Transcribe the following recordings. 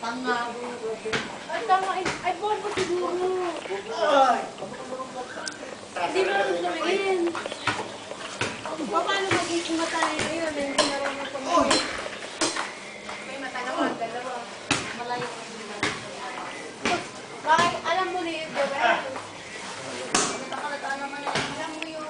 Tanga. Ay, tanga. Ay, bobo siguro. Hindi mo naman sabihin. Paano magiging mata na yun? Hindi marunong pumili. May mata naman, dalawa. Malayo ka sila. Bakit? Alam mo ni Gabriel? Nakakalata naman na. Alam mo yung...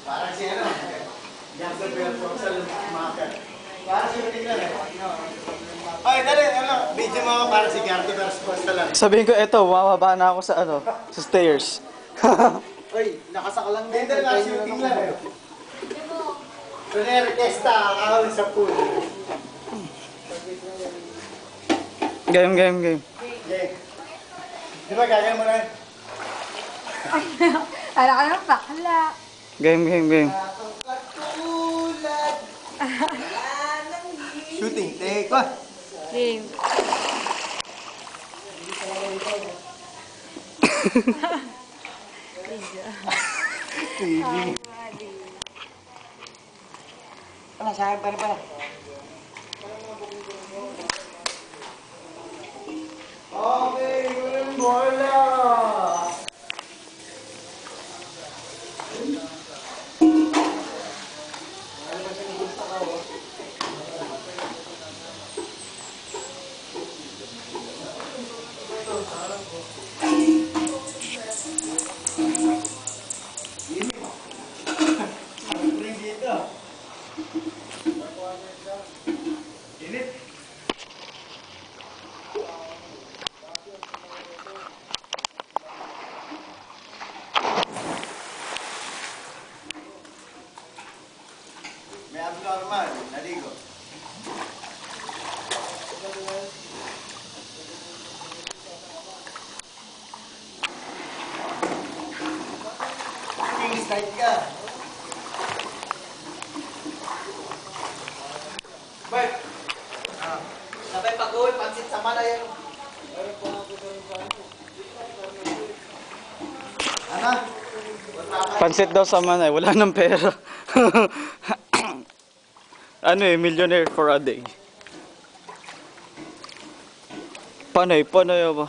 Parang si ano, Yang Gabriel from Salamacan. Parang si Tingnan eh. Ay, dali, ano, video mo ako parang si Garty versus Costa lang. Sabihin ko, eto, bumababa na ako sa ano, sa stairs. Uy, nakasaka lang din. Hindi, lang si Tingnan eh. Kunwari, testa, kakawin sa pool. Game. Okay. Di ba, gagawin mo na yun? Kala ka naman bakla. Game. Shooting, take one. Game. TV. Ano, sa akin para. Okay, yung bola. Init. May abnormal, naligo. King side ka. Bert! Sabay pag-uwi, pansit sa malay. Ano? Pansit daw sa manay, wala nang pera. Ano millionaire for a day. Panay ba?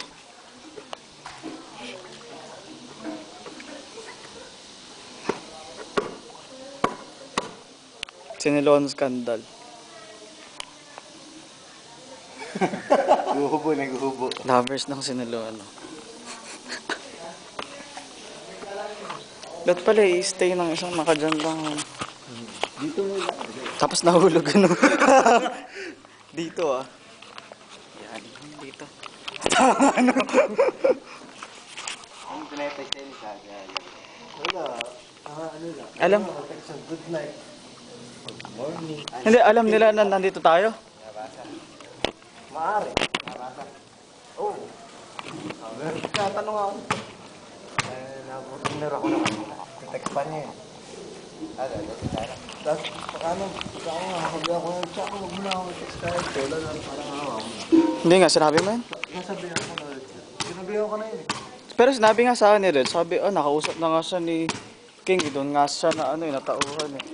Sinilon scandal. Naghuhubo. Lovers ng sinilon. Ba't pala i-stay ng isang nakadyan lang? Dito mo lang. Tapos nahulog ano. Dito ah. Yan, dito. Ano? Ang tinatay sa isa. Wala. Ano lang. Alam. Good night. Good morning. Hindi, alam nila na nandito tayo. Maaari. Oo. Tatanong ako. Nabutinner ako na. Text pa niya eh. Tapos, ano, pagka ako nga, sabi ako, tsaka huwag mo na ako text kahit wala na parang awa ko na. Hindi nga, sinabi mo yan. Nasabihan ko na ulit. Sinabihan ko na yun eh. Pero sinabi nga sa akin ni Red, sabi, nakausap na nga siya ni King, doon nga siya na natauhan eh.